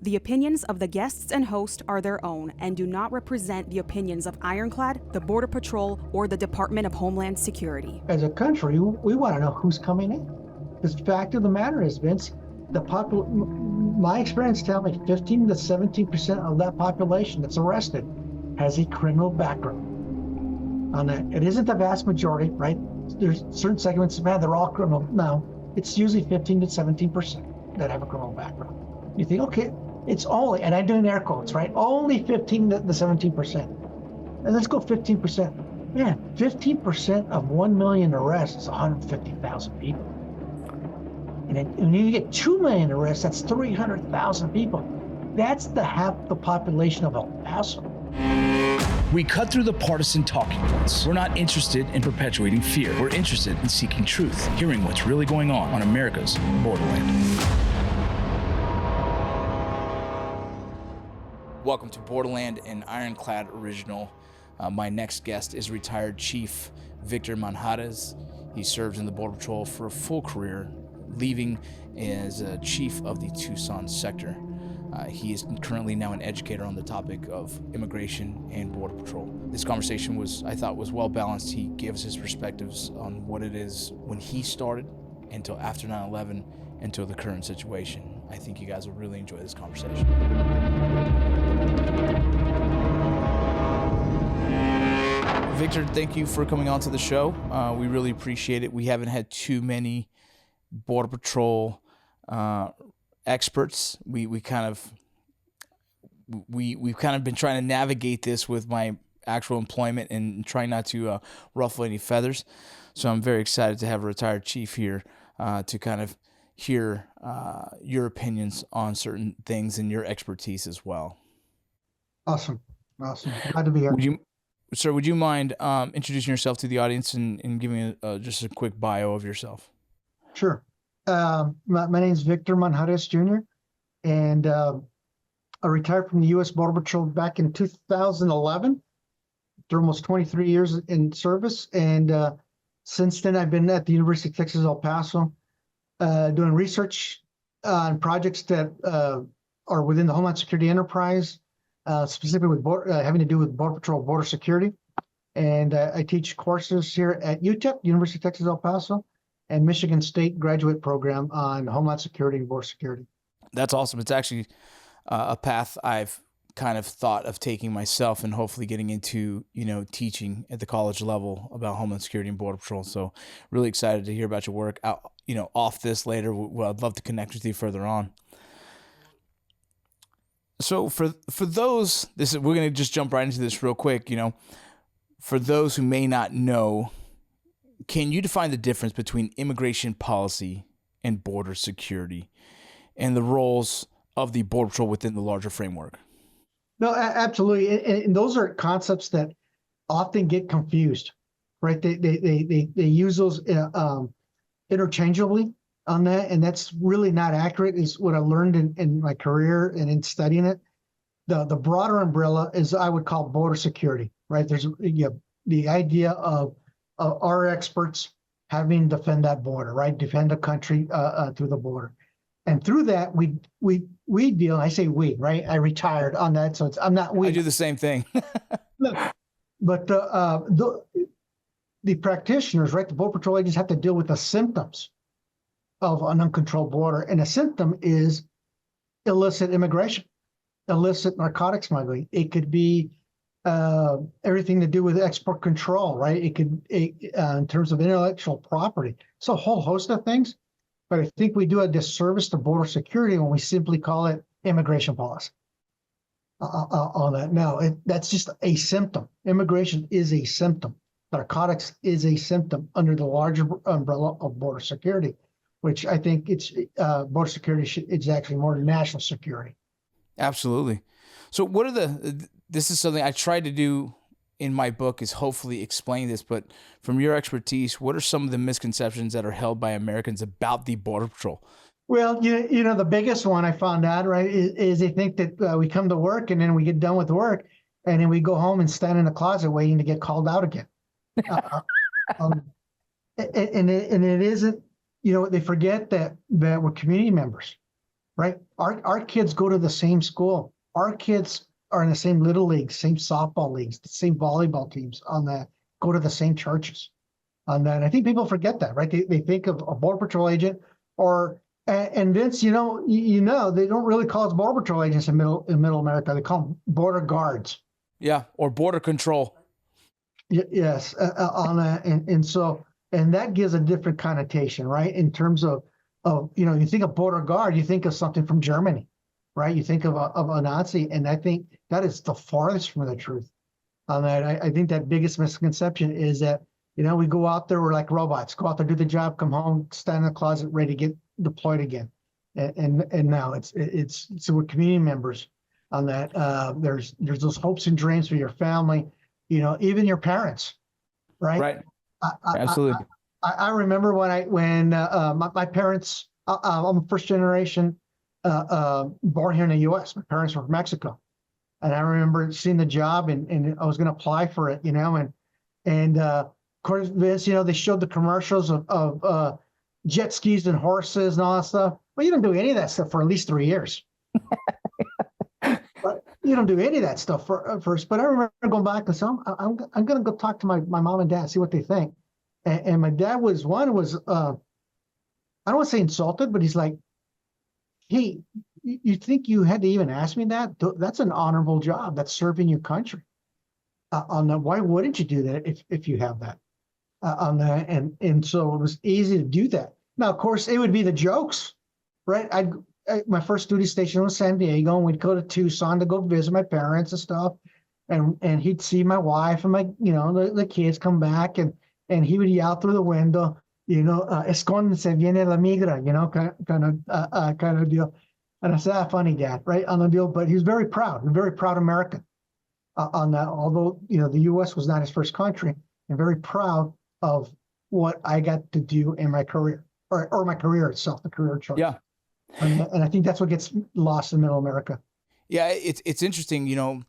The opinions of the guests and host are their own and do not represent the opinions of Ironclad, the Border Patrol, or the Department of Homeland Security. As a country, we want to know who's coming in. Because the fact of the matter is, Vince, my experience tells me 15 to 17% of that population that's arrested has a criminal background. On that, it isn't the vast majority, right? There's certain segments, man, they're all criminal. No, it's usually 15 to 17% that have a criminal background. You think, okay, it's only, and I'm doing air quotes, right? Only 15 to 17%. And let's go 15%. Man, 15% of 1 million arrests is 150,000 people. And when you get 2 million arrests, that's 300,000 people. That's half the population of El Paso. We cut through the partisan talking points. We're not interested in perpetuating fear. We're interested in seeking truth, hearing what's really going on America's borderland. Welcome to Borderland, an Ironclad original. My next guest is retired Chief Victor Manjarrez. He served in the Border Patrol for a full career, leaving as chief of the Tucson sector. He is currently now an educator on the topic of immigration and Border Patrol. This conversation I thought was well balanced. He gave us his perspectives on what it is when he started until after 9/11 until the current situation. I think you guys will really enjoy this conversation. Victor, thank you for coming on to the show. We really appreciate it. We haven't had too many Border Patrol experts. We've kind of been trying to navigate this with my actual employment and trying not to ruffle any feathers. So I'm very excited to have a retired chief here to kind of hear your opinions on certain things and your expertise as well. Awesome. Glad to be here. Would you mind introducing yourself to the audience and giving just a quick bio of yourself? Sure. My name is Victor Manjarrez Jr., and I retired from the U.S. Border Patrol back in 2011, after almost 23 years in service. And since then, I've been at the University of Texas, El Paso, doing research on projects that are within the Homeland Security enterprise, specifically with having to do with Border Patrol, border security. And I teach courses here at UTEP, University of Texas, El Paso, and Michigan State graduate program on Homeland Security and border security. That's awesome. It's actually a path I've kind of thought of taking myself and hopefully getting into, teaching at the college level about Homeland Security and Border Patrol. So really excited to hear about your work out, off this later. Well, I'd love to connect with you further on. So for those, we're going to just jump right into this real quick. For those who may not know, can you define the difference between immigration policy and border security and the roles of the Border Patrol within the larger framework? No, absolutely. And those are concepts that often get confused, right? They use those interchangeably on that, and that's really not accurate, is what I learned in my career and in studying it. The broader umbrella is, I would call, border security, right? There's the idea of our experts having to defend that border, right? Defend a country through the border. And through that, we deal, I say we, right? I retired on that, so I'm not we. I do the same thing. But the practitioners, right? The Border Patrol agents have to deal with the symptoms of an uncontrolled border. And a symptom is illicit immigration, illicit narcotic smuggling. It could be everything to do with export control, right? It could, in terms of intellectual property. So a whole host of things. But I think we do a disservice to border security when we simply call it immigration policy. On that. No, that's just a symptom. Immigration is a symptom. Narcotics is a symptom under the larger umbrella of border security, which I think it's border security it's actually more national security. Absolutely. So what are this is something I tried to do in my book, is hopefully explain this, but from your expertise, what are some of the misconceptions that are held by Americans about the Border Patrol? Well, the biggest one I found out, right, is they think that we come to work and then we get done with work and then we go home and stand in the closet waiting to get called out again. And it isn't, they forget that we're community members. right? Our kids go to the same school. Our kids are in the same little leagues, same softball leagues, the same volleyball teams on that, go to the same churches on that. I think people forget that, right? They think of a Border Patrol agent and Vince, they don't really call us Border Patrol agents in middle America. They call them border guards. Yeah, or border control. Yes, on that, and that gives a different connotation, right? In terms of you think of border guard, you think of something from Germany, right? You think of a Nazi, and I think that is the farthest from the truth. On that, I think that biggest misconception is that we go out there, we're like robots, go out there, do the job, come home, stand in the closet, ready to get deployed again, and now so we're community members on that. There's those hopes and dreams for your family, even your parents, right? Right. Absolutely. I remember when my parents, I'm a first generation born here in the U.S. My parents were from Mexico, and I remember seeing the job and I was going to apply for it, and of course, Vince, they showed the commercials of jet skis and horses and all that stuff. Well, you don't do any of that stuff for at least 3 years. But you don't do any of that stuff first. But I remember going back and saying, I'm going to go talk to my mom and dad, see what they think. And my dad was I don't want to say insulted, but he's like, hey, you think you had to even ask me that? That's an honorable job. That's serving your country. Why wouldn't you do that if you have that? On that, and so it was easy to do that. Now, of course, it would be the jokes, right? My first duty station was San Diego, and we'd go to Tucson to go visit my parents and stuff, and he'd see my wife and my the kids come back, and he would yell through the window, escóndense, viene la migra, kind of deal. And I said, funny, Dad, right, on the deal. But he was very proud American on that. Although the U.S. was not his first country, and very proud of what I got to do in my career, or my career itself, the career choice. Yeah. And I think that's what gets lost in middle America. Yeah, it's interesting,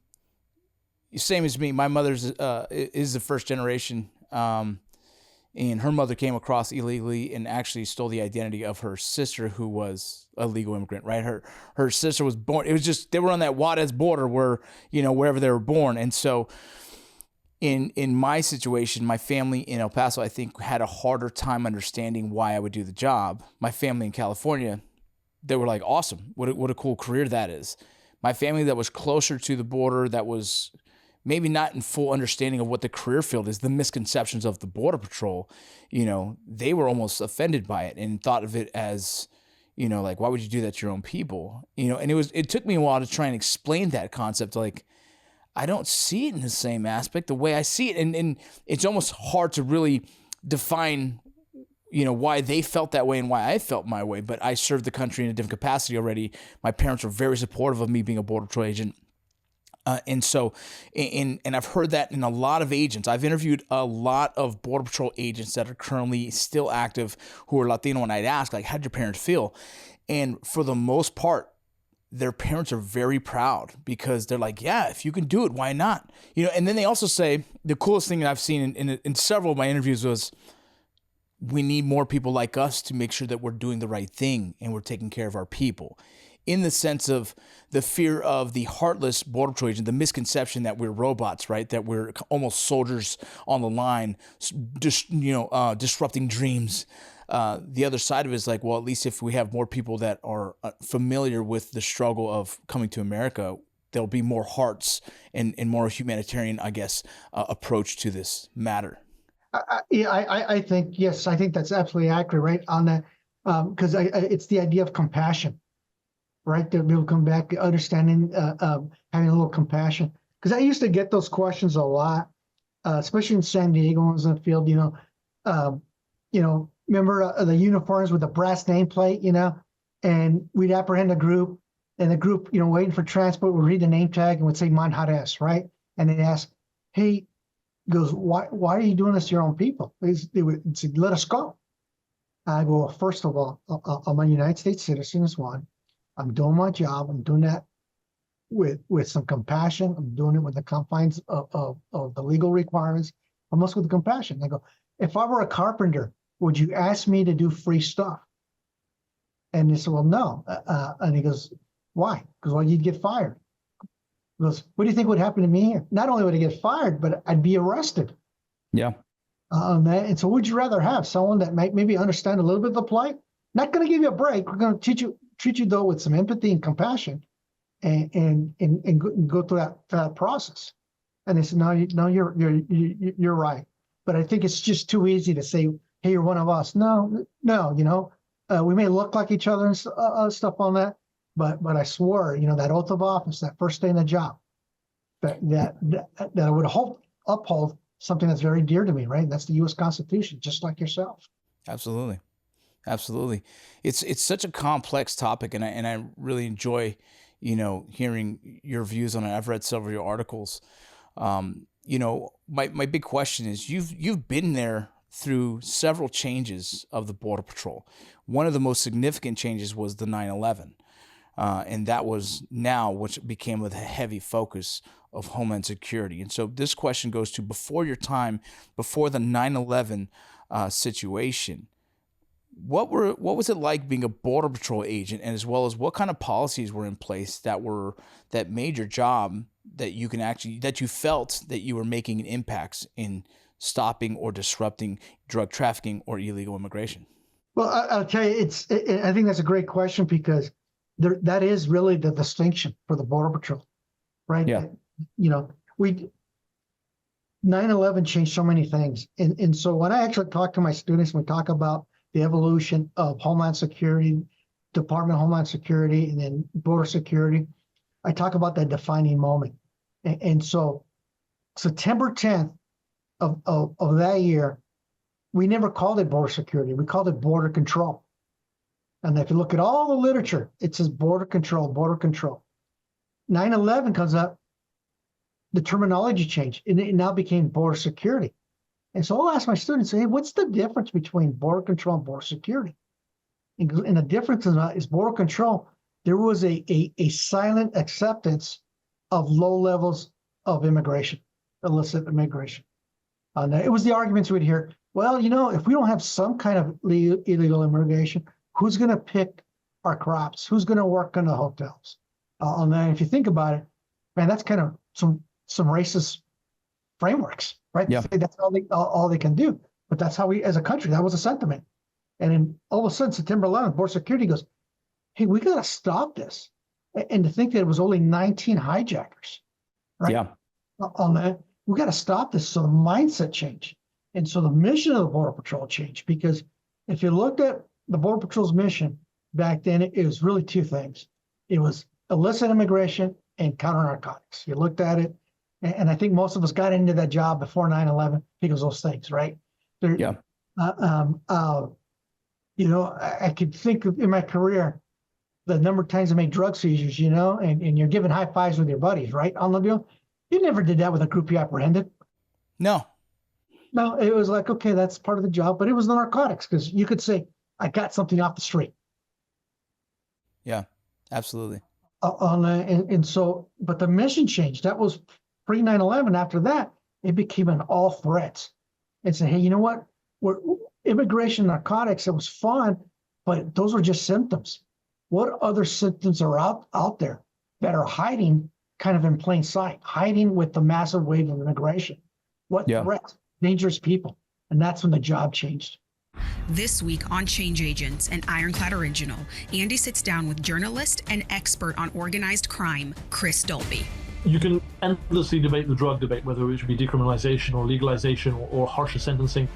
same as me. My mother's is the first generation, and her mother came across illegally and actually stole the identity of her sister, who was a legal immigrant, right? Her sister was born. It was just, they were on that Juarez border where, wherever they were born. And so in my situation, my family in El Paso, I think, had a harder time understanding why I would do the job. My family in California, they were like, awesome. What a cool career that is. My family that was closer to the border, that was maybe not in full understanding of what the career field is, the misconceptions of the Border Patrol, they were almost offended by it and thought of it as, like, why would you do that to your own people? And it took me a while to try and explain that concept. Like, I don't see it in the same aspect, the way I see it. And it's almost hard to really define, why they felt that way and why I felt my way. But I served the country in a different capacity already. My parents were very supportive of me being a Border Patrol agent. And so, and I've heard that in a lot of agents. I've interviewed a lot of Border Patrol agents that are currently still active who are Latino, and I'd ask, like, how'd your parents feel? And for the most part, their parents are very proud because they're like, yeah, if you can do it, why not? And then they also say, the coolest thing that I've seen in several of my interviews was, we need more people like us to make sure that we're doing the right thing and we're taking care of our people. In the sense of the fear of the heartless Border Patrol agent, the misconception that we're robots, right? That we're almost soldiers on the line, disrupting dreams. The other side of it is like, well, at least if we have more people that are familiar with the struggle of coming to America, there'll be more hearts and more humanitarian, I guess, approach to this matter. I think, yes, I think that's absolutely accurate, right, on that, because it's the idea of compassion, right? That we'll come back to understanding, having a little compassion. Because I used to get those questions a lot, especially in San Diego when I was in the field, remember the uniforms with the brass nameplate, and we'd apprehend a group, and the group, waiting for transport would read the name tag and would say Manjarrez, right? And they'd ask, hey, goes, why are you doing this to your own people? They would say, let us go. I go, well, first of all, I'm a United States citizen, is one. I'm doing my job. I'm doing that with some compassion. I'm doing it with the confines of the legal requirements, almost with compassion. I go, if I were a carpenter, would you ask me to do free stuff? And they said, well, no. And he goes, why? Because, well, you'd get fired. He goes, what do you think would happen to me here? Not only would I get fired, but I'd be arrested. Yeah. And so would you rather have someone that might maybe understand a little bit of the plight? Not going to give you a break. We're going to treat you though with some empathy and compassion and go through that process. And they said, no, you're right. But I think it's just too easy to say, hey, you're one of us. No, we may look like each other and stuff on that, but I swore, that oath of office, that first day in the job, that I would uphold something that's very dear to me, right? That's the U.S. Constitution, just like yourself. Absolutely. Absolutely. It's such a complex topic, and I really enjoy, hearing your views on it. I've read several of your articles. My big question is, you've been there through several changes of the Border Patrol. One of the most significant changes was the 9/11. And that was now which became a heavy focus of Homeland Security. And so this question goes to before your time, before the 9/11 situation. What was it like being a Border Patrol agent, and as well as what kind of policies were in place that made your job that you felt that you were making an impact in stopping or disrupting drug trafficking or illegal immigration? Well, I'll tell you, I think that's a great question, because that is really the distinction for the Border Patrol, right? Yeah. 9/11 changed so many things. And so when I actually talk to my students, we talk about the evolution of Homeland Security, Department of Homeland Security, and then border security, I talk about that defining moment. And so September 10th of that year, we never called it border security. We called it border control. And if you look at all the literature, it says border control, border control. 9/11 comes up, the terminology changed, and it now became border security. And so I'll ask my students, hey, what's the difference between border control and border security? And the difference is border control, there was a silent acceptance of low levels of immigration, illicit immigration. It was the arguments we'd hear, well, if we don't have some kind of illegal immigration, who's going to pick our crops? Who's going to work in the hotels? And then if you think about it, man, that's kind of some racist frameworks, right? Yeah. That's all they can do. But that's how we, as a country, that was a sentiment. And then all of a sudden, September 11th, Border Security goes, hey, we got to stop this. And to think that it was only 19 hijackers, right? Yeah. On that, we got to stop this. So the mindset changed. And so the mission of the Border Patrol changed, because if you looked at the Border Patrol's mission back then, it was really two things. It was illicit immigration and counter narcotics. You looked at it, and I think most of us got into that job before 9/11 because of those things, right? Yeah. I could think of in my career the number of times I made drug seizures, and you're giving high fives with your buddies, right? On the deal. You never did that with a group you apprehended. No, it was like, okay, that's part of the job, but it was the narcotics, because you could say, I got something off the street. Yeah, absolutely. But the mission changed. That was pre 9/11. After that, it became an all threats. And say, hey, you know what? Immigration, narcotics, it was fun, but those were just symptoms. What other symptoms are out there that are hiding kind of in plain sight, hiding with the massive wave of immigration? What threats? Dangerous people. And that's when the job changed. This week on Change Agents, an Ironclad original, Andy sits down with journalist and expert on organized crime, Chris Dolby. You can endlessly debate the drug debate, whether it should be decriminalization or legalization or harsher sentencing.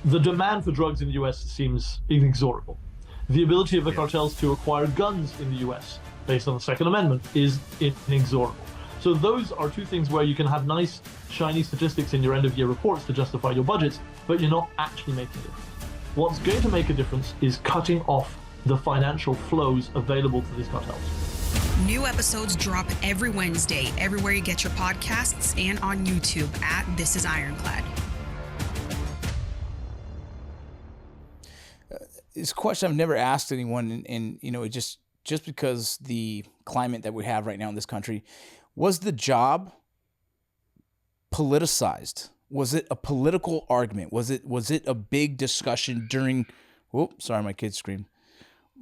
The demand for drugs in the US seems inexorable. The ability of the cartels to acquire guns in the US, based on the Second Amendment, is inexorable. So those are two things where you can have nice, shiny statistics in your end-of-year reports to justify your budgets, but you're not actually making a difference. What's going to make a difference is cutting off the financial flows available to these cartels. New episodes drop every Wednesday, everywhere you get your podcasts, and on YouTube at This Is Ironclad. It's a question I've never asked anyone, and it just because the climate that we have right now in this country, was the job politicized? Was it a political argument? Was it a big discussion during? Whoop! Sorry, my kid screamed.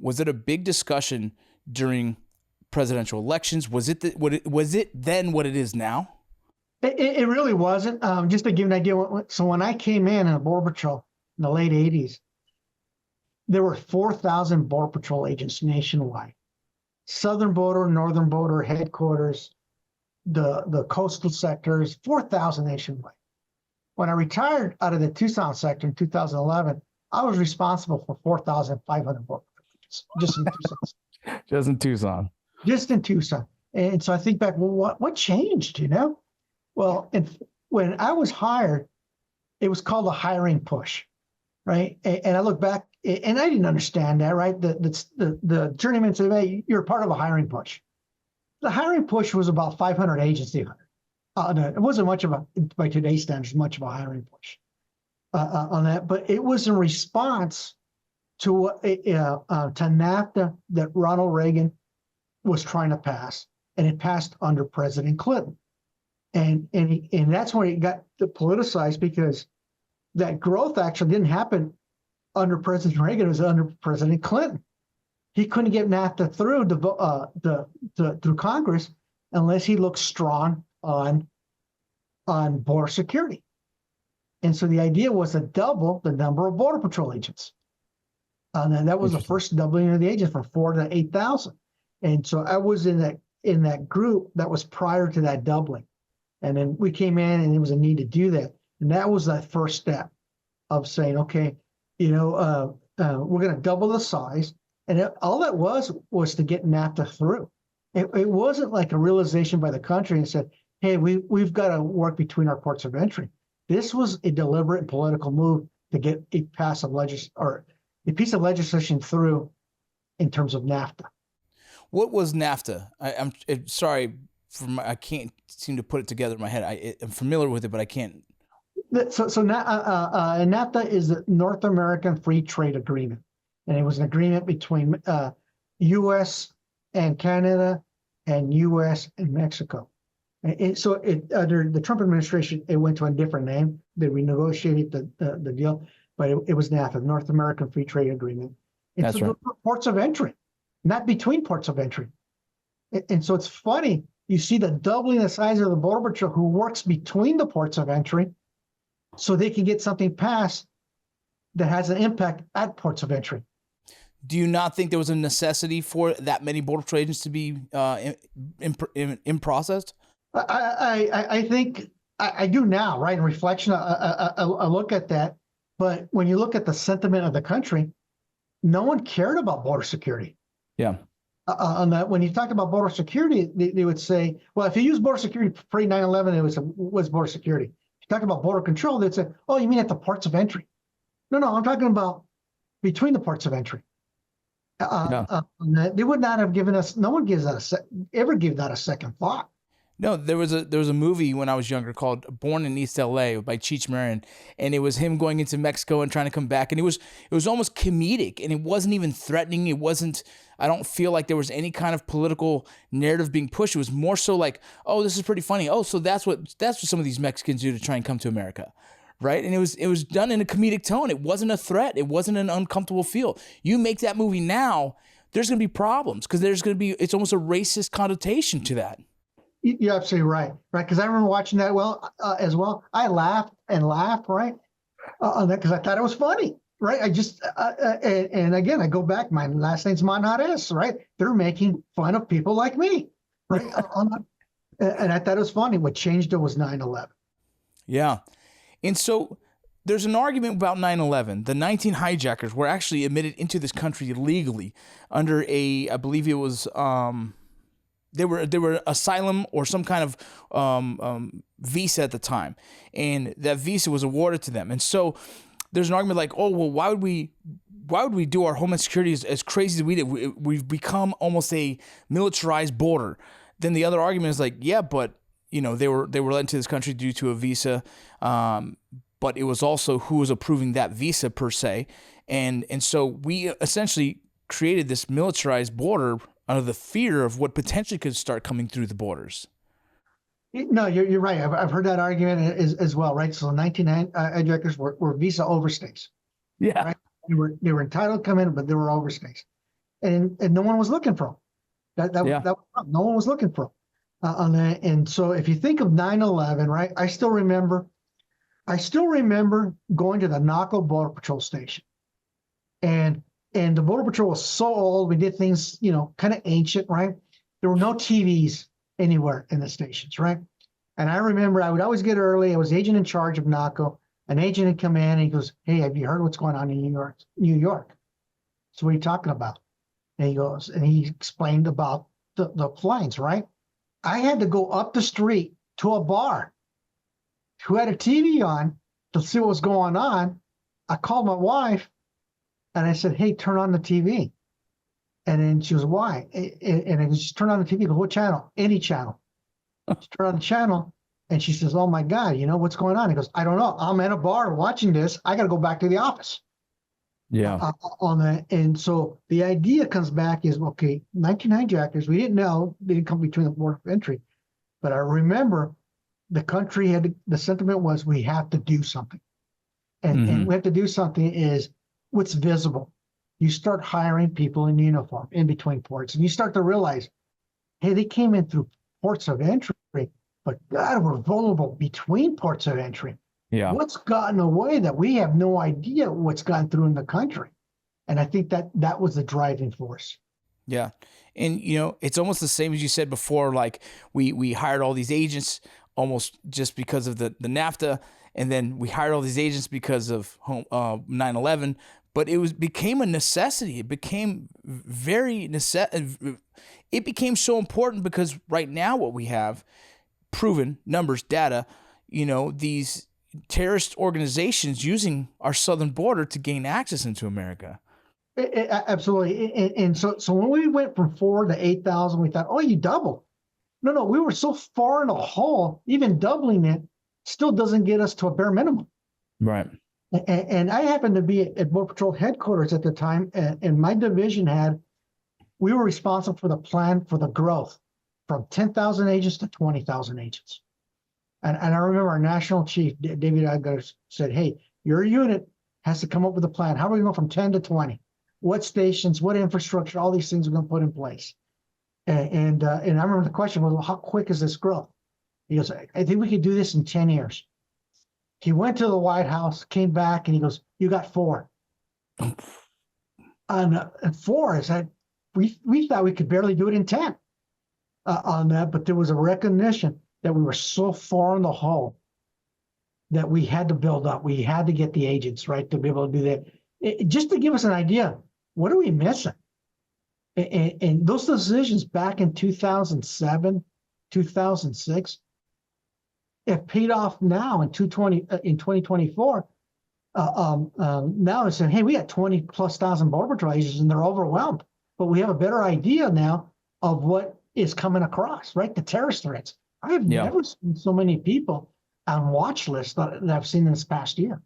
Was it a big discussion during presidential elections? Was it then what it is now? It really wasn't. Just to give an idea, so when I came in Border Patrol in the late 80s, there were 4,000 Border Patrol agents nationwide. Southern border, northern border, headquarters, the coastal sectors, 4,000 nationwide. When I retired out of the Tucson sector in 2011, I was responsible for 4,500 Border Patrol agents, just in Tucson. Just in Tucson. Just in Tucson. And so I think back, well, what changed, you know? Well, when I was hired, it was called a hiring push, right? And I look back, and I didn't understand that, right? The journeyman said, hey, you're part of a hiring push. The hiring push was about 500 agents. It wasn't much of a, by today's standards, much of a hiring push on that, but it was in response to NAFTA that Ronald Reagan was trying to pass, and it passed under President Clinton. And that's when it got politicized, because that growth actually didn't happen under President Reagan. It was under President Clinton. He couldn't get NAFTA through through Congress unless he looked strong on border security. And so the idea was to double the number of Border Patrol agents. And that was the first doubling of the agents from 4,000 to 8,000. And so I was in that group that was prior to that doubling. And then we came in, and there was a need to do that. And that was that first step of saying, okay, we're going to double the size. And all that was to get NAFTA through. It wasn't like a realization by the country and said, hey, we've got to work between our ports of entry. This was a deliberate political move to get a piece of legislation through in terms of NAFTA. What was NAFTA? I'm sorry, I can't seem to put it together in my head. I'm familiar with it, but I can't. So NAFTA is the North American Free Trade Agreement, and it was an agreement between U.S. and Canada and U.S. and Mexico. And so under the Trump administration, it went to a different name. They renegotiated the deal, but it was NAFTA, North American Free Trade Agreement. And That's so right. Ports of entry, not between ports of entry. And so it's funny, you see the doubling the size of the Border Patrol who works between the ports of entry so they can get something passed that has an impact at ports of entry. Do you not think there was a necessity for that many Border Patrol agents to be in processed? I think I do now, right? In reflection, I look at that. But when you look at the sentiment of the country, no one cared about border security. Yeah. On that, when you talk about border security, they would say, well, if you use border security pre 9/11, it was border security. If you talk about border control, they'd say, oh, you mean at the ports of entry? No, I'm talking about between the ports of entry. They would not have given us. No one gives that ever give that a second thought. No, there was a movie when I was younger called Born in East LA by Cheech Marin, and it was him going into Mexico and trying to come back, and it was almost comedic, and it wasn't even threatening. It wasn't. I don't feel like there was any kind of political narrative being pushed. It was more so like, oh, this is pretty funny. Oh, so that's what some of these Mexicans do to try and come to America, right? And it was done in a comedic tone. It wasn't a threat. It wasn't an uncomfortable feel. You make that movie now, there's going to be problems because it's almost a racist connotation to that. You're absolutely right? Because I remember watching that as well. I laughed and laughed, right, on that because I thought it was funny, right? I just and again, I go back. My last name's Manjarrez, right? They're making fun of people like me, right? And I thought it was funny. What changed it was 9/11. Yeah, and so there's an argument about 9/11. The 19 hijackers were actually admitted into this country illegally under I believe it was. They were Asylum or some kind of visa at the time, and that visa was awarded to them. And so there's an argument like, oh well, why would we do our homeland security as crazy as we did? We've become almost a militarized border. Then the other argument is like, yeah, but they were let into this country due to a visa, but it was also who was approving that visa per se, and so we essentially created this militarized border out of the fear of what potentially could start coming through the borders. No, you're right. I've heard that argument as well, right? So 19 hijackers were visa overstays. Yeah. Right? They were entitled to come in, but they were overstays. and no one was looking for them. No one was looking for them. On that. And so if you think of 9/11, right, I still remember going to the Naco Border Patrol station. And the Border Patrol was so old, we did things, kind of ancient, right? There were no TVs anywhere in the stations, right? And I remember I would always get early. I was the agent in charge of Naco. An agent had come in and he goes, "Hey, have you heard what's going on in New York? So what are you talking about?" And he goes, and he explained about the planes, right? I had to go up the street to a bar who had a TV on to see what was going on. I called my wife and I said, "Hey, turn on the TV." And then she goes, "Why?" And I just turn on the TV. I go, "What channel?" "Any channel." She turned on the channel and she says, "Oh my God, what's going on?" He goes, "I don't know. I'm at a bar watching this. I got to go back to the office." Yeah. On that. And so the idea comes back is, okay, 19 hijackers, we didn't know, they didn't come between the border of entry. But I remember the country the sentiment was, we have to do something. And we have to do something is what's visible. You start hiring people in uniform in between ports, and you start to realize, hey, they came in through ports of entry, but God, we're vulnerable between ports of entry. Yeah. What's gotten away that we have no idea what's gone through in the country? And I think that was the driving force. Yeah. And, it's almost the same as you said before, like we hired all these agents almost just because of the NAFTA. And then we hired all these agents because of 9/11, but became a necessity. It became it became so important because right now what we have proven numbers, data, these terrorist organizations using our southern border to gain access into America. Absolutely. And so when we went from 4 to 8,000, we thought, oh, you doubled. No, we were so far in a hole, even doubling it still doesn't get us to a bare minimum. Right. And I happened to be at Border Patrol headquarters at the time, and my division we were responsible for the plan for the growth from 10,000 agents to 20,000 agents. And I remember our national chief, David Agar, said, "Hey, your unit has to come up with a plan. How are we going to go from 10 to 20? What stations, what infrastructure, all these things we're going to put in place?" And I remember the question was, well, how quick is this growth? He goes, "I think we could do this in 10 years. He went to the White House, came back, and he goes, "You got 4. And 4 is that we thought we could barely do it in 10 on that, but there was a recognition that we were so far in the hole that we had to build up. We had to get the agents, right, to be able to do that. Just to give us an idea, what are we missing? And those decisions back in 2007, 2006, have paid off now in 2024. Now it's saying, hey, we got 20,000+ Border Patrol agents and they're overwhelmed. But we have a better idea now of what is coming across, right? The terrorist threats. I have never seen so many people on watch lists that I've seen in this past year.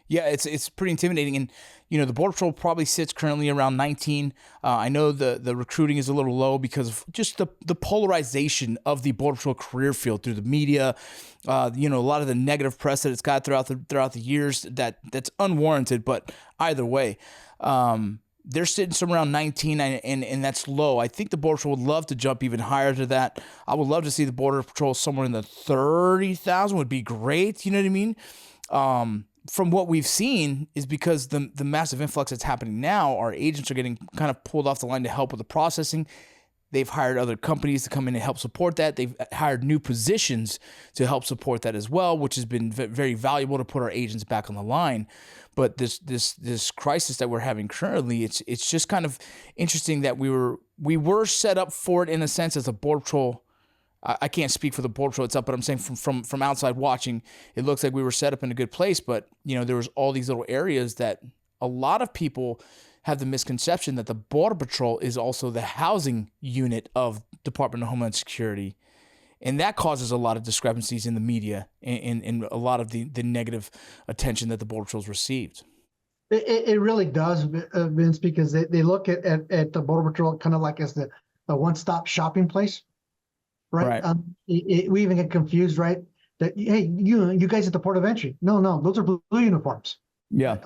Yeah, it's pretty intimidating. And, the Border Patrol probably sits currently around 19. I know the recruiting is a little low because of just the polarization of the Border Patrol career field through the media. A lot of the negative press that it's got throughout the years that's unwarranted. But either way, they're sitting somewhere around 19, and that's low. I think the Border Patrol would love to jump even higher to that. I would love to see the Border Patrol somewhere in the 30,000 would be great. You know what I mean? From what we've seen is because the massive influx that's happening now, our agents are getting kind of pulled off the line to help with the processing. They've hired other companies to come in and help support that. They've hired new positions to help support that as well, which has been very valuable to put our agents back on the line. But this crisis that we're having currently, it's just kind of interesting that we were set up for it in a sense as a Border Patrol. I can't speak for the Border Patrol itself, but I'm saying from outside watching, it looks like we were set up in a good place. But there was all these little areas that a lot of people have the misconception that the Border Patrol is also the housing unit of Department of Homeland Security. And that causes a lot of discrepancies in the media and a lot of the negative attention that the Border Patrol's received. It really does, Vince, because they look at the Border Patrol kind of like as the one-stop shopping place, right? We even get confused, right? That, hey, you guys at the port of entry. No, those are blue uniforms. Yeah.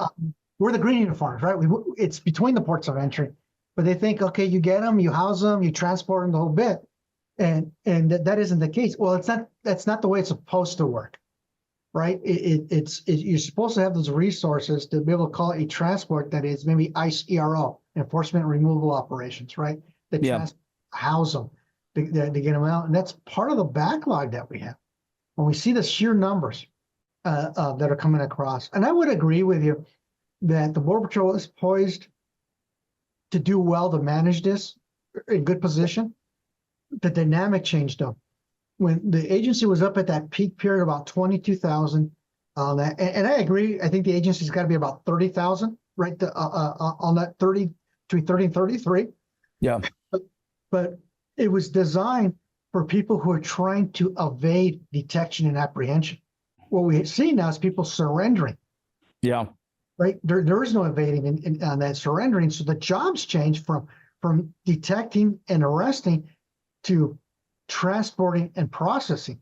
We're the green uniforms, right? It's between the ports of entry. but they think, okay, you get them, you house them, you transport them, the whole bit, and that isn't the case. Well, that's not the way it's supposed to work, right? You're supposed to have those resources to be able to call it a transport that is maybe ICE ERO, enforcement removal operations, right? House them to get them out, and that's part of the backlog that we have. When we see the sheer numbers that are coming across, and I would agree with you that the Border Patrol is poised to do well to manage this in good position. The dynamic changed though. When the agency was up at that peak period, about 22,000 on that, and I agree. I think the agency's got to be about 30,000, right? On that 30 between 30 and 33. Yeah. But it was designed for people who are trying to evade detection and apprehension. What we see now is people surrendering. Yeah. Right. There is no evading on that surrendering. So the jobs change from detecting and arresting to transporting and processing.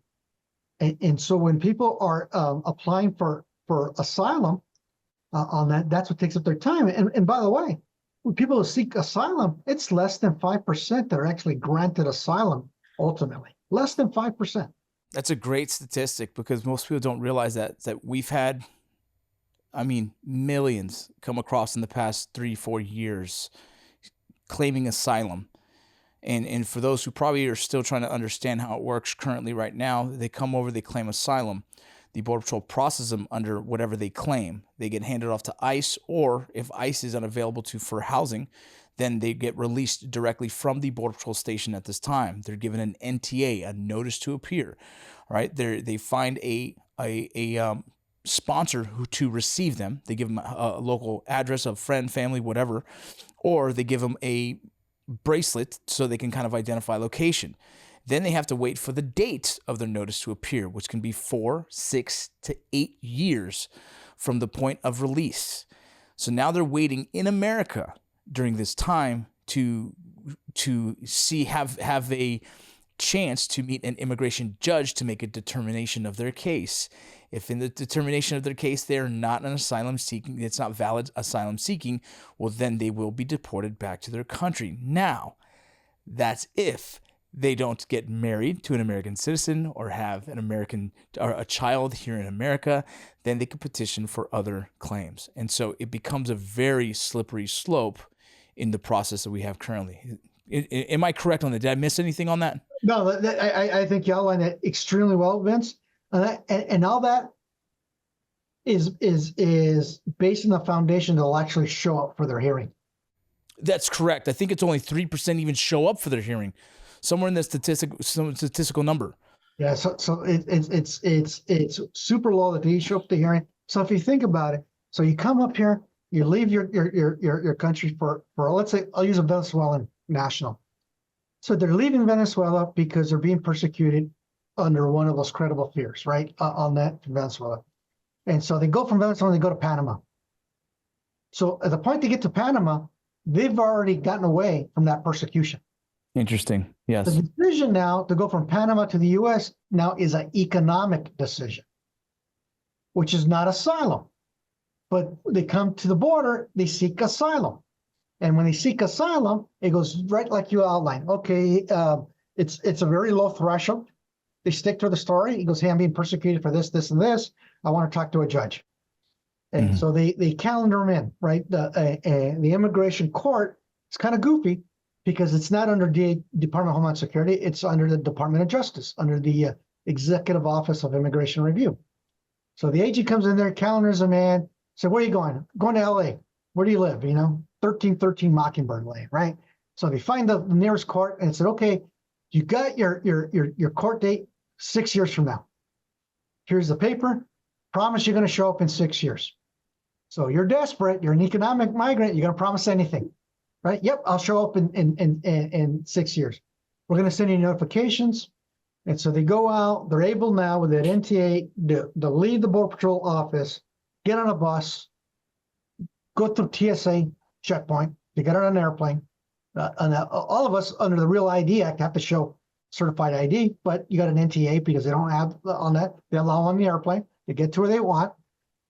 And so when people are applying for asylum on that, that's what takes up their time. And by the way, when people seek asylum, it's less than 5% that are actually granted asylum ultimately. Less than 5%. That's a great statistic because most people don't realize that we've had, millions come across in the past 3-4 years claiming asylum. And for those who probably are still trying to understand how it works currently right now, they come over, they claim asylum. The Border Patrol processes them under whatever they claim. They get handed off to ICE, or if ICE is unavailable for housing, then they get released directly from the Border Patrol station at this time. They're given an NTA, a notice to appear, right? They find a sponsor to receive them. They give them a local address, a friend, family, whatever, or they give them a bracelet so they can kind of identify location. Then they have to wait for the date of their notice to appear, which can be 4, 6 to 8 years from the point of release. So now they're waiting in America during this time to have a chance to meet an immigration judge to make a determination of their case. If in the determination of their case they're not an asylum seeking, it's not valid asylum seeking, well then they will be deported back to their country. Now, that's if they don't get married to an American citizen or have an American or a child here in America, then they can petition for other claims. And so it becomes a very slippery slope in the process that we have currently. Am I correct on that? Did I miss anything on that? No, I think you outlined it extremely well, Vince. And all that is based on the foundation they'll actually show up for their hearing. That's correct. I think it's only 3% even show up for their hearing. Somewhere in the statistical number. Yeah, so it's super low that they show up to hearing. So if you think about it, so you come up here, you leave your country for let's say I'll use a Venezuelan national. So they're leaving Venezuela because they're being persecuted under one of those credible fears, right? On that from Venezuela, and so they go from Venezuela, they go to Panama. So at the point they get to Panama, they've already gotten away from that persecution. Interesting. Yes. The decision now to go from Panama to the U.S. now is an economic decision, which is not asylum. But they come to the border, they seek asylum. And when they seek asylum, it goes right like you outlined. Okay, it's a very low threshold. They stick to the story. He goes, hey, I'm being persecuted for this, this, and this. I want to talk to a judge. And so they calendar them in, right? The immigration court is kind of goofy, because it's not under the Department of Homeland Security, it's under the Department of Justice, under the Executive Office of Immigration Review. So the AG comes in there, calendars them in, said, where are you going? I'm going to LA. Where do you live? 1313 Mockingbird Lane, right? So they find the nearest court and said, okay, you got your court date 6 years from now. Here's the paper. Promise you're going to show up in 6 years. So you're desperate. You're an economic migrant. You're going to promise anything. Right? Yep, I'll show up in 6 years. We're going to send you notifications. And so they go out. They're able now with that NTA to leave the Border Patrol office, get on a bus, go through TSA checkpoint. They get on an airplane. And all of us under the Real ID Act have to show certified ID, but you got an NTA because they don't have on that. They allow on the airplane. They get to where they want.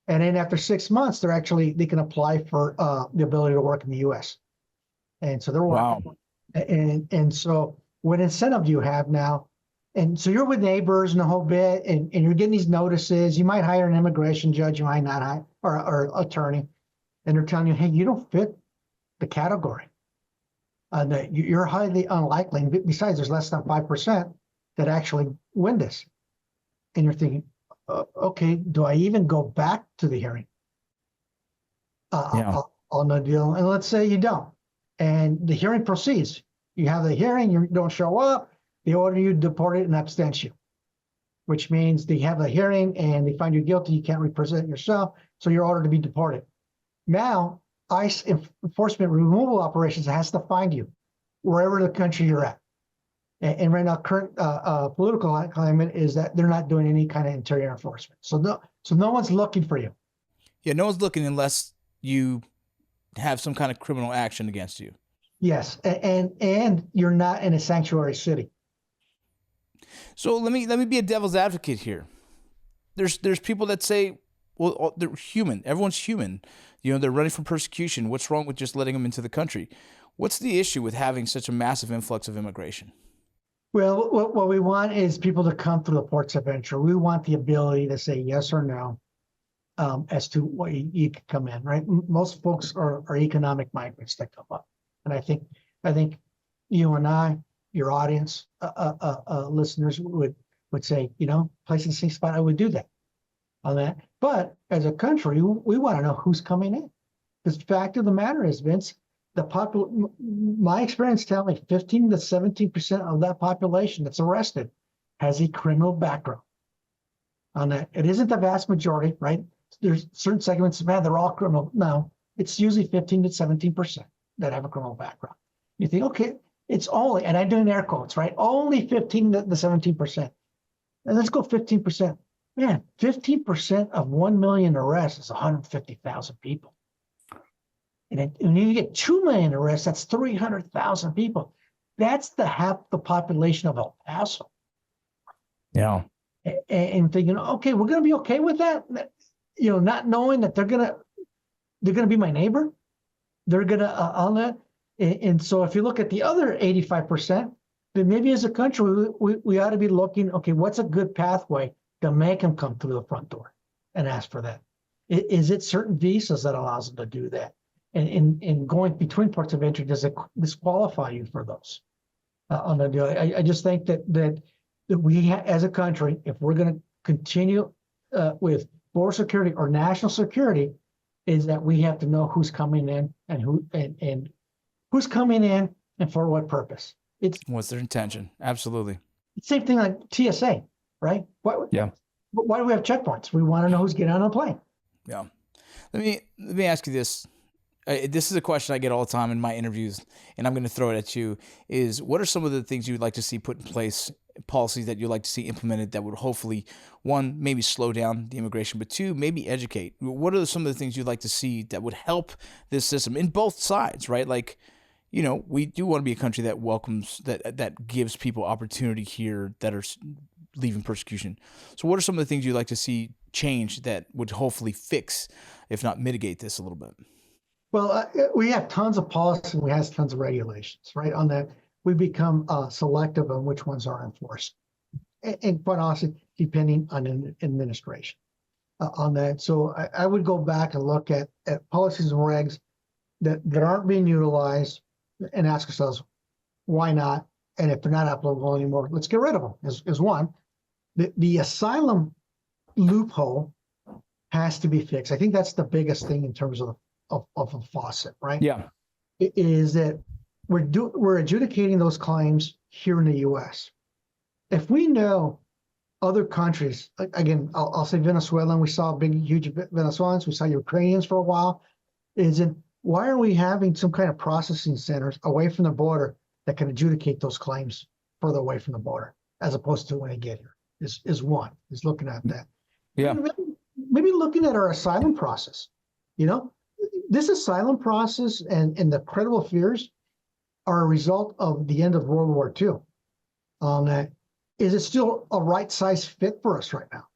And then after 6 months, they can apply for the ability to work in the U.S. And so they're Wow. and so what incentive do you have now? And so you're with neighbors and the whole bit, and you're getting these notices. You might hire an immigration judge, you might not hire, or attorney, and they're telling you, hey, you don't fit the category. That you're highly unlikely. And besides, there's less than 5% that actually win this. And you're thinking, okay, do I even go back to the hearing on the deal? And let's say you don't, and the hearing proceeds. You have the hearing, you don't show up, they order you deported in absentia, which means they have a hearing and they find you guilty, you can't represent yourself, so you're ordered to be deported. Now, ICE enforcement removal operations has to find you wherever the country you're at. And right now, current political climate is that they're not doing any kind of interior enforcement. So no one's looking for you. Yeah, no one's looking unless you have some kind of criminal action against you. Yes, and you're not in a sanctuary city. So let me be a devil's advocate here. There's people that say, well, they're human. Everyone's human. You know, they're running from persecution. What's wrong with just letting them into the country? What's the issue with having such a massive influx of immigration? Well, what we want is people to come through the ports of entry. We want the ability to say yes or no as to what you can come in, right? Most folks are economic migrants that come up. And I think you and I, your audience, listeners would say, you know, place in the same spot, I would do that on that. But as a country, we want to know who's coming in. Because the fact of the matter is, Vince, my experience tells me 15 to 17% of that population that's arrested has a criminal background on that. It isn't the vast majority, right? There's certain segments, man, they're all criminal. No, it's usually 15 to 17% that have a criminal background. You think, okay, it's only, and I'm doing air quotes, right? Only 15 to 17%. And let's go 15%. Man, 15% of 1 million arrests is 150,000 people. And when you get 2 million arrests, that's 300,000 people. That's half the population of El Paso. Yeah. And thinking, okay, we're going to be okay with that. You know, not knowing that they're going to be my neighbor. They're going to on that. And so if you look at the other 85%, then maybe as a country, we ought to be looking, okay, what's a good pathway to make them come through the front door and ask for that? Is it certain visas that allows them to do that? And in going between ports of entry, does it disqualify you for those? On the deal, I just think that we, as a country, if we're going to continue with border security or national security, is that we have to know who's coming in and who's coming in and for what purpose. What's their intention? Absolutely. Same thing like TSA, right? Yeah. Why do we have checkpoints? We want to know who's getting on a plane. Yeah. Let me ask you this. This is a question I get all the time in my interviews, and I'm going to throw it at you, is what are some of the things you would like to see put in place, policies that you'd like to see implemented that would hopefully, one, maybe slow down the immigration, but two, maybe educate? What are some of the things you'd like to see that would help this system in both sides, right? Like, you know, we do want to be a country that welcomes, that gives people opportunity here that are leaving persecution. So what are some of the things you'd like to see change that would hopefully fix, if not mitigate this a little bit? Well, we have tons of policy, we have tons of regulations, right? On that, we become selective on which ones are enforced, and quite honestly, depending on an administration on that. So I would go back and look at policies and regs that aren't being utilized and ask ourselves, why not? And if they're not applicable anymore, let's get rid of them, is one. The asylum loophole has to be fixed. I think that's the biggest thing in terms of a faucet, right? Yeah. Is that we're adjudicating those claims here in the U.S. If we know other countries, again, I'll say Venezuela, and we saw huge Venezuelans, we saw Ukrainians for a while, why are we having some kind of processing centers away from the border that can adjudicate those claims further away from the border, as opposed to when they get here? Is one, is looking at that. Yeah. Maybe looking at our asylum process, you know? This asylum process and the credible fears are a result of the end of World War II. Is it still a right size fit for us right now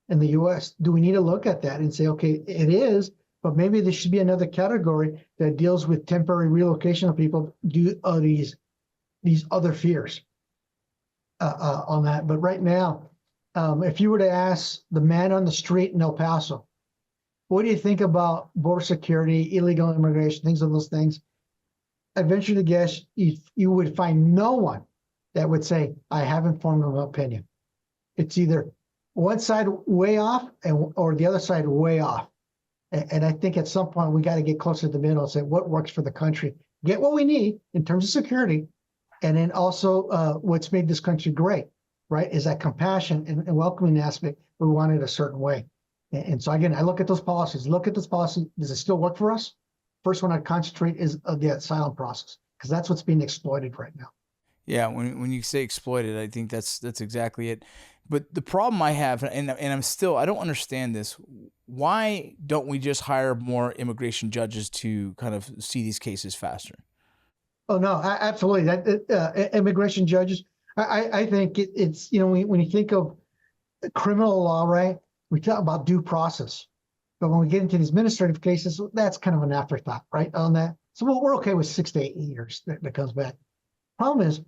in the U.S.? Do we need to look at that and say, okay, it is, but maybe there should be another category that deals with temporary relocation of people due to these other fears on that. But right now, if you were to ask the man on the street in El Paso, what do you think about border security, illegal immigration, things of those things? I venture to guess you would find no one that would say, I haven't formed an opinion. It's either one side way off or the other side way off. And I think at some point we got to get closer to the middle and say what works for the country, get what we need in terms of security, and then also what's made this country great, right, is that compassion and welcoming aspect. We want it a certain way. And so again, I look at those policies. Does it still work for us? First one I'd concentrate is the asylum process, because that's what's being exploited right now. Yeah, when you say exploited, I think that's exactly it. But the problem I have, and I don't understand this. Why don't we just hire more immigration judges to kind of see these cases faster? Oh no, absolutely. That immigration judges. I think it's when you think of criminal law, right? We talk about due process, but when we get into these administrative cases, that's kind of an afterthought, right? On that, so we're okay with 6 to 8 years that comes back. Problem is,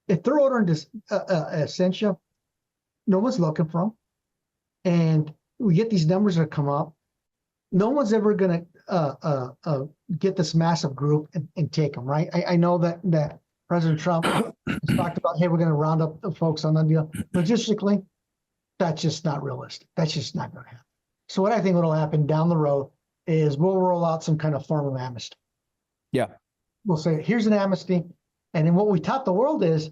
if they're ordering this essential, no one's looking for them, and we get these numbers that come up. No one's ever going to get this massive group and take them, right? I know that President Trump has talked about, hey, we're going to round up the folks on the deal. Logistically, that's just not realistic. That's just not going to happen. So what I think will happen down the road is we'll roll out some kind of form of amnesty. Yeah. We'll say, here's an amnesty. And then what we taught the world is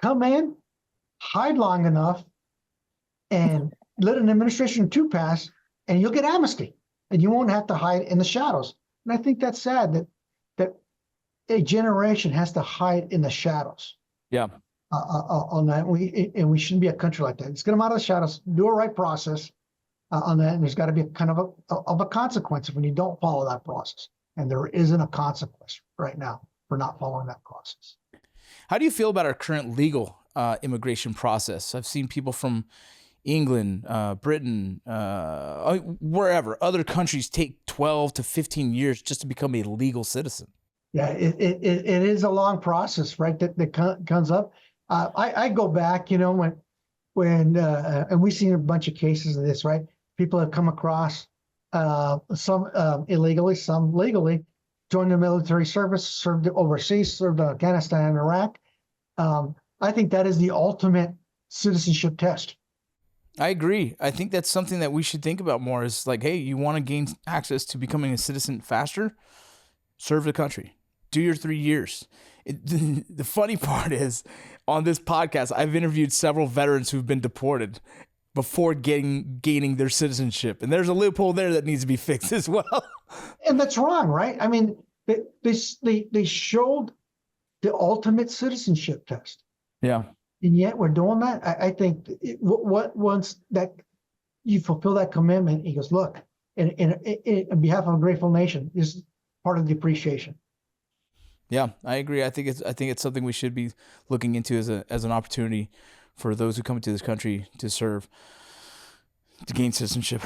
come in, hide long enough, and let an administration two pass, and you'll get amnesty. And you won't have to hide in the shadows. And I think that's sad that a generation has to hide in the shadows. Yeah. On that. We shouldn't be a country like that. Let's get them out of the shadows, do a right process on that. And there's got to be a kind of a consequence when you don't follow that process. And there isn't a consequence right now for not following that process. How do you feel about our current legal immigration process? I've seen people from England, Britain, wherever, other countries take 12 to 15 years just to become a legal citizen. Yeah, it is a long process, right? That comes up. I go back, when and we've seen a bunch of cases of this, right? People have come across some illegally, some legally, joined the military service, served overseas, served in Afghanistan and Iraq. I think that is the ultimate citizenship test. I agree. I think that's something that we should think about more is like, hey, you want to gain access to becoming a citizen faster? Serve the country. Do your 3 years. The funny part is on this podcast, I've interviewed several veterans who've been deported before gaining their citizenship. And there's a loophole there that needs to be fixed as well. And that's wrong, right? I mean, they showed the ultimate citizenship test. Yeah. And yet we're doing that. I think once that you fulfill that commitment, he goes, look, and on behalf of a grateful nation, this is part of the appreciation. Yeah, I agree. I think it's something we should be looking into as an opportunity for those who come into this country to serve, to gain citizenship.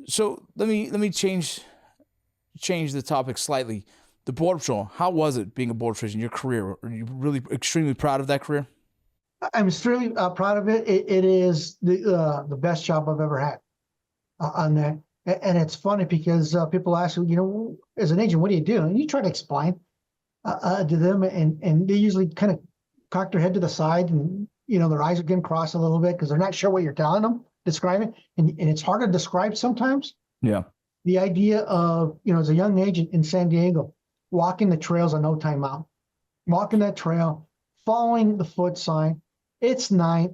So let me change the topic slightly. The Border Patrol. How was it being a Border Patrol in your career? Are you really extremely proud of that career? I'm extremely proud of it. It is the best job I've ever had on that. And it's funny because people ask, as an agent, what do you do? And you try to explain to them, and they usually kind of cock their head to the side, and their eyes are getting crossed a little bit because they're not sure what you're telling them, describing, and it's hard to describe sometimes. Yeah. The idea of, as a young agent in San Diego, walking the trails on No Time Mountain, walking that trail, following the foot sign. It's night,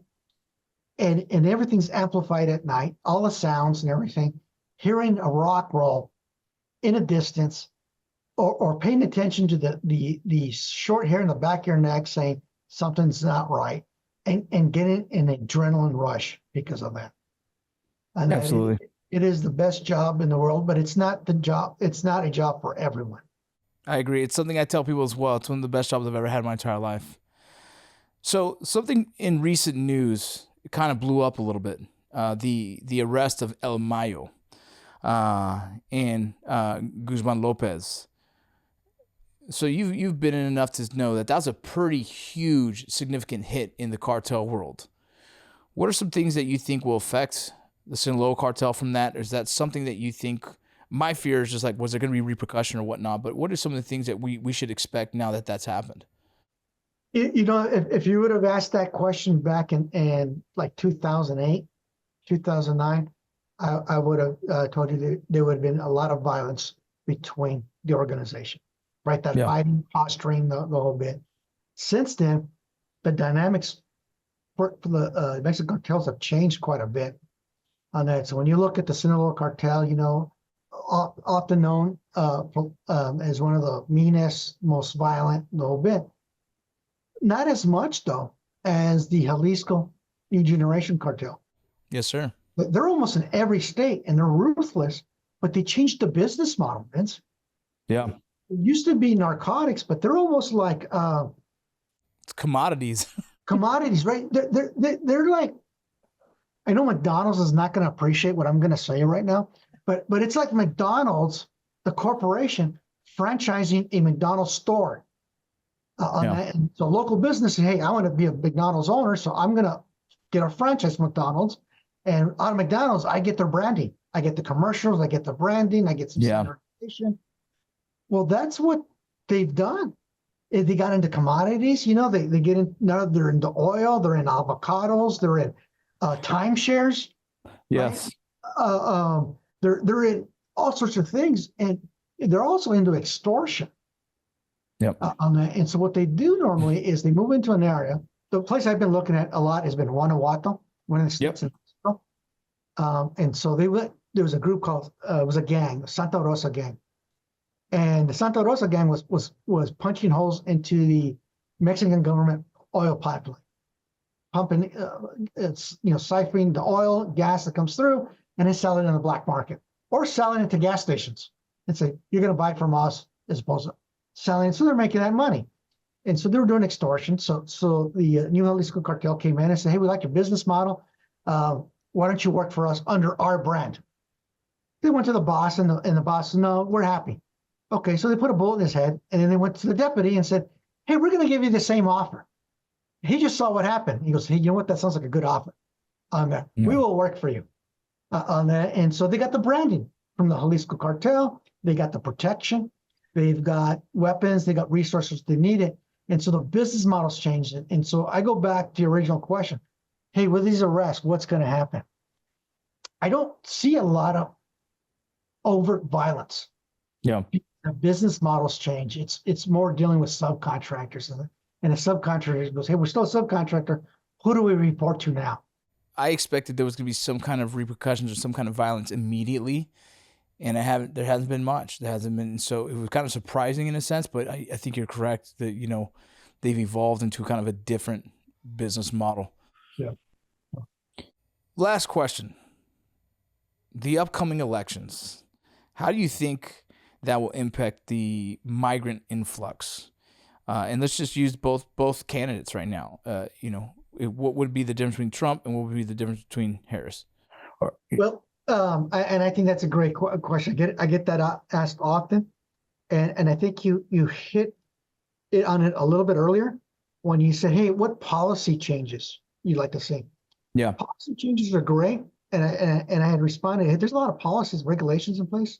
and everything's amplified at night, all the sounds and everything. Hearing a rock roll in a distance, or paying attention to the short hair in the back of your neck saying something's not right, and getting an adrenaline rush because of that. And absolutely. It is the best job in the world, but it's not the job. It's not a job for everyone. I agree. It's something I tell people as well. It's one of the best jobs I've ever had in my entire life. So something in recent news kind of blew up a little bit. The arrest of El Mayo. and Guzman Lopez. So you've been in enough to know that was a pretty huge, significant hit in the cartel world. What are some things that you think will affect the Sinaloa Cartel from that? Or is that something that you think? My fear is just like, was there going to be repercussion or whatnot? But what are some of the things that we should expect now that that's happened? If you would have asked that question back in like 2008, 2009, I would have told you that there would have been a lot of violence between the organization, right? That fighting, posturing, the whole bit. Since then, the dynamics for the Mexican cartels have changed quite a bit on that. So when you look at the Sinaloa Cartel, often known as one of the meanest, most violent, the whole bit. Not as much, though, as the Jalisco New Generation Cartel. Yes, sir. But they're almost in every state, and they're ruthless, but they changed the business model, Vince. Yeah. It used to be narcotics, but they're almost like it's commodities. Commodities, right? They're like, I know McDonald's is not going to appreciate what I'm going to say right now, but it's like McDonald's, the corporation, franchising a McDonald's store. That. And so local business, hey, I want to be a McDonald's owner, so I'm going to get a franchise McDonald's. And out of McDonald's, I get their branding. I get the commercials, I get the branding, I get some standardization. Well, that's what they've done. They got into commodities, they get in, now they're into oil, they're in avocados, they're in timeshares. Yes. Right? They're in all sorts of things, and they're also into extortion. Yep. And so what they do normally is they move into an area. The place I've been looking at a lot has been Guanajuato, one of the states in Mexico. And so there was a group called, it was a gang, the Santa Rosa gang. And the Santa Rosa gang was punching holes into the Mexican government oil pipeline, pumping, siphoning the oil, gas that comes through, and then selling it in the black market or selling it to gas stations and say, you're going to buy from us as opposed to selling. So they're making that money. And so they were doing extortion. So the New Jalisco Cartel came in and said, hey, we like your business model. Why don't you work for us under our brand? They went to the boss, and the boss said, no, we're happy. Okay, so they put a bullet in his head, and then they went to the deputy and said, hey, we're going to give you the same offer. He just saw what happened. He goes, hey, you know what? That sounds like a good offer. We will work for you on that. And so they got the branding from the Jalisco Cartel. They got the protection. They've got weapons. They got resources they needed. And so the business model's changed. And so I go back to the original question. Hey, with these arrests, what's going to happen? I don't see a lot of overt violence. Yeah. The business models change. It's more dealing with subcontractors. And the subcontractor goes, hey, we're still a subcontractor. Who do we report to now? I expected there was going to be some kind of repercussions or some kind of violence immediately. And there hasn't been much. There hasn't been. So it was kind of surprising in a sense, but I think you're correct that, they've evolved into kind of a different business model. Yeah. Last question. The upcoming elections, how do you think that will impact the migrant influx? And let's just use both candidates right now. What would be the difference between Trump and what would be the difference between Harris? Well, and I think that's a great question. I get that asked often, and I think you hit it on it a little bit earlier when you said, "Hey, what policy changes you'd like to see?" Yeah, policy changes are great, and I had responded, "Hey, there's a lot of policies, regulations in place.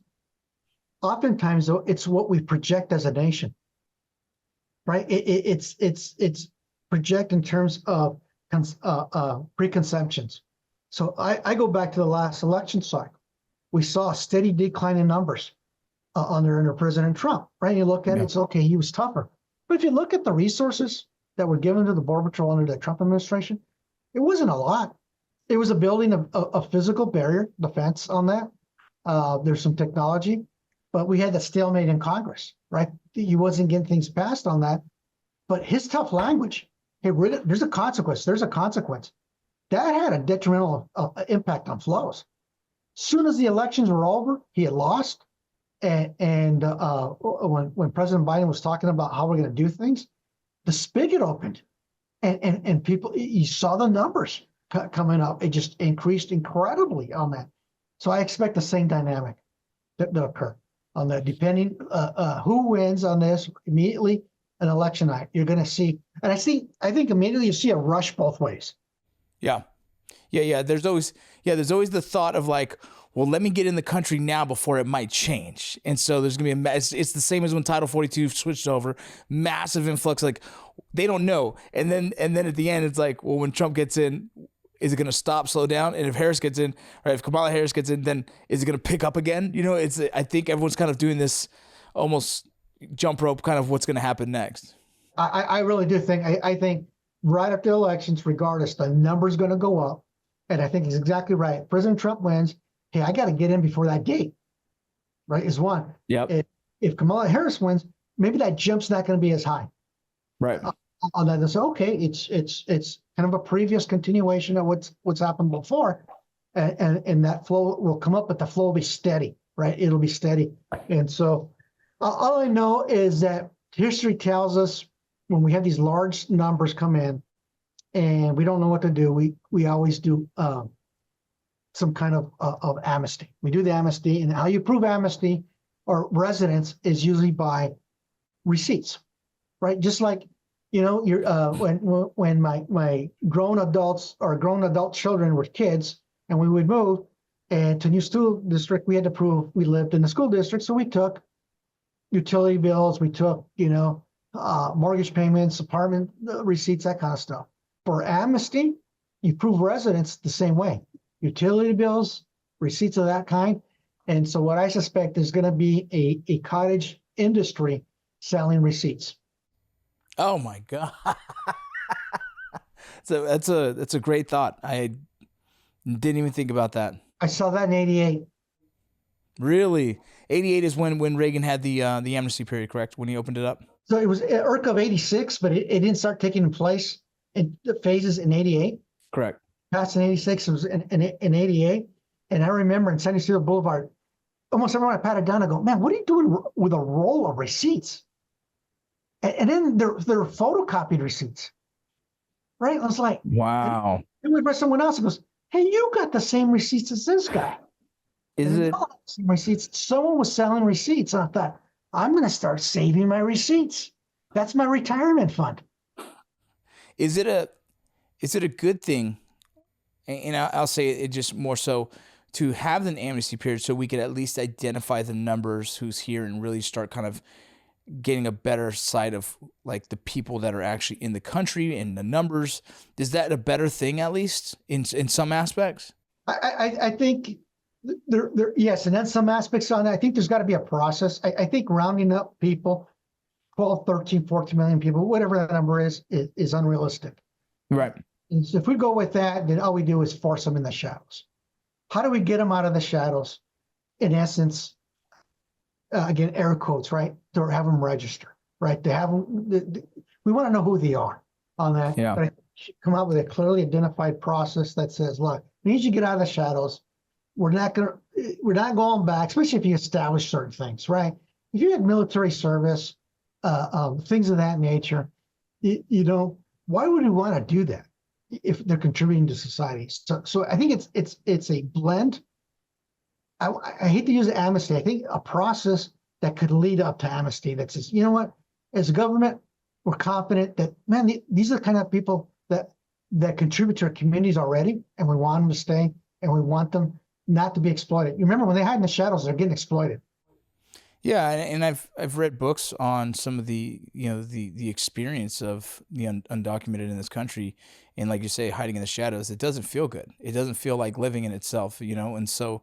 Oftentimes, though, it's what we project as a nation, right? It's project in terms of preconceptions." So I go back to the last election cycle. We saw a steady decline in numbers under President Trump, right? You look at it, it's okay, he was tougher. But if you look at the resources that were given to the Border Patrol under the Trump administration, it wasn't a lot. It was a building of a physical barrier defense on that. There's some technology, but we had the stalemate in Congress, right? He wasn't getting things passed on that. But his tough language, hey, there's a consequence. There's a consequence. That had a detrimental impact on flows. Soon as the elections were over, he had lost. And when President Biden was talking about how we're going to do things, the spigot opened. And people, you saw the numbers coming up. It just increased incredibly on that. So I expect the same dynamic to occur on that, depending who wins on this immediately an election night. You're going to see, and I think immediately you see a rush both ways. Yeah. There's always the thought of like, well, let me get in the country now before it might change. And so there's going to be it's the same as when Title 42 switched over, massive influx. Like they don't know. And then at the end, it's like, well, when Trump gets in, is it going to stop, slow down? And if Harris gets in, right, if Kamala Harris gets in, then is it going to pick up again? You know, I think everyone's kind of doing this almost jump rope, kind of what's going to happen next. I really do think, I think right after the elections, regardless, the number's going to go up. And I think he's exactly right. President Trump wins. Hey, I got to get in before that date, right, is one. Yep. If Kamala Harris wins, maybe that jump's not going to be as high. Right. On that, so okay, it's kind of a previous continuation of what's happened before, and that flow will come up, but the flow will be steady, right? It'll be steady. And so all I know is that history tells us when we have these large numbers come in and we don't know what to do, we always do some kind of amnesty. We do the amnesty, and how you prove amnesty or residence is usually by receipts, right? Just like, you know, you're when my grown adults or grown adult children were kids, and we would move and to new school district, we had to prove we lived in the school district. So we took utility bills, we took, mortgage payments, apartment receipts, that kind of stuff. For amnesty, you prove residence the same way. Utility bills, receipts of that kind. And so what I suspect is going to be a cottage industry selling receipts. Oh my God. So that's a great thought. I didn't even think about that. I saw that in 88. Really? 88 is when Reagan had the amnesty period, correct? When he opened it up? So it was IRC of 86, but it didn't start taking place in the phases in 88. Correct. Passed in 86, it was in 88. And I remember in San Isidro Boulevard, almost everyone I patted down, I go, man, what are you doing with a roll of receipts? And then they're photocopied receipts, right? I was like, wow. It was by someone else. It goes, hey, you got the same receipts as this guy. Is it? Same receipts. Someone was selling receipts. And I thought, I'm going to start saving my receipts. That's my retirement fund. Is it a good thing? And I'll say it just more so to have an amnesty period so we could at least identify the numbers who's here and really start kind of getting a better sight of like the people that are actually in the country and the numbers. Is that a better thing, at least in some aspects? I think there yes, and then some aspects on it. I think there's got to be a process. I think rounding up people, 12, 13, 14 million people, whatever that number is unrealistic. Right. And so if we go with that, then all we do is force them in the shadows. How do we get them out of the shadows? In essence, again, air quotes, right? To have them register, right? To have them, we want to know who they are on that. Yeah. But I come out with a clearly identified process that says, look, we need you to get out of the shadows. We're not going back, especially if you establish certain things, right? If you had military service, things of that nature, why would we want to do that if they're contributing to society? So I think it's a blend. I hate to use amnesty. I think a process that could lead up to amnesty that says, you know what, as a government, we're confident that, man, these are the kind of people that contribute to our communities already, and we want them to stay, and we want them not to be exploited. You remember when they hide in the shadows, they're getting exploited. Yeah, and I've read books on some of the the experience of the undocumented in this country, and like you say, hiding in the shadows. It doesn't feel good. It doesn't feel like living in itself, and so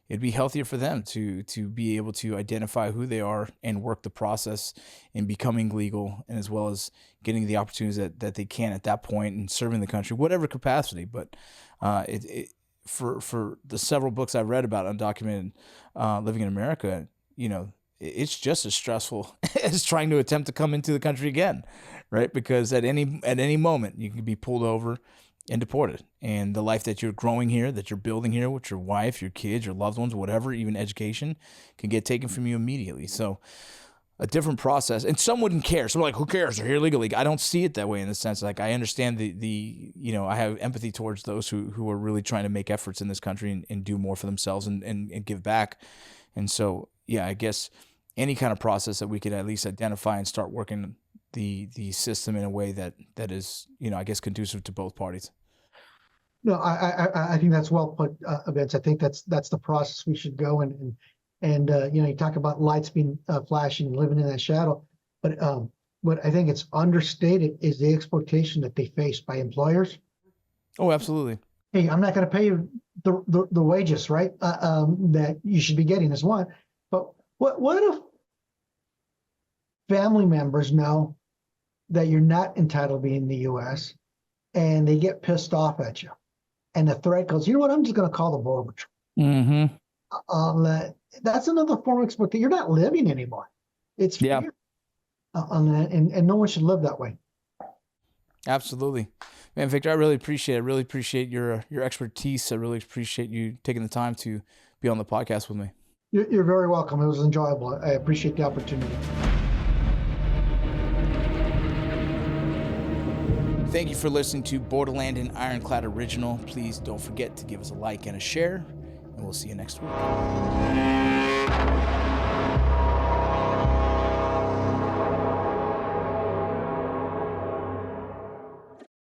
it'd be healthier for them to be able to identify who they are and work the process in becoming legal, and as well as getting the opportunities that they can at that point and serving the country, whatever capacity. But for the several books I've read about undocumented living in America, it's just as stressful as trying to attempt to come into the country again, right? Because at any moment you can be pulled over and deported, and the life that you're growing here, that you're building here with your wife, your kids, your loved ones, whatever, even education, can get taken from you immediately. So a different process, and some wouldn't care. So we're like, who cares? They're here legally. I don't see it that way in the sense, like, I understand the I have empathy towards those who are really trying to make efforts in this country and do more for themselves and give back. And so, yeah, I guess any kind of process that we could at least identify and start working the system in a way that is, I guess, conducive to both parties. No, I think that's well put, Vince. I think that's the process we should go and you talk about lights being flashing and living in that shadow, but what I think it's understated is the exploitation that they face by employers. Oh, absolutely. Hey, I'm not going to pay you the wages, right? That you should be getting as one. But what if family members know that you're not entitled to be in the U.S. and they get pissed off at you, and the threat goes, you know what? I'm just going to call the Border Patrol. Mm-hmm. That's another form of exploitation. You're not living anymore. It's fear. And no one should live that way. Absolutely, man, Victor. I really appreciate it. I really appreciate your expertise. I really appreciate you taking the time to be on the podcast with me. You're very welcome. It was enjoyable. I appreciate the opportunity. Thank you for listening to Borderland and Ironclad Original. Please don't forget to give us a like and a share, and we'll see you next week.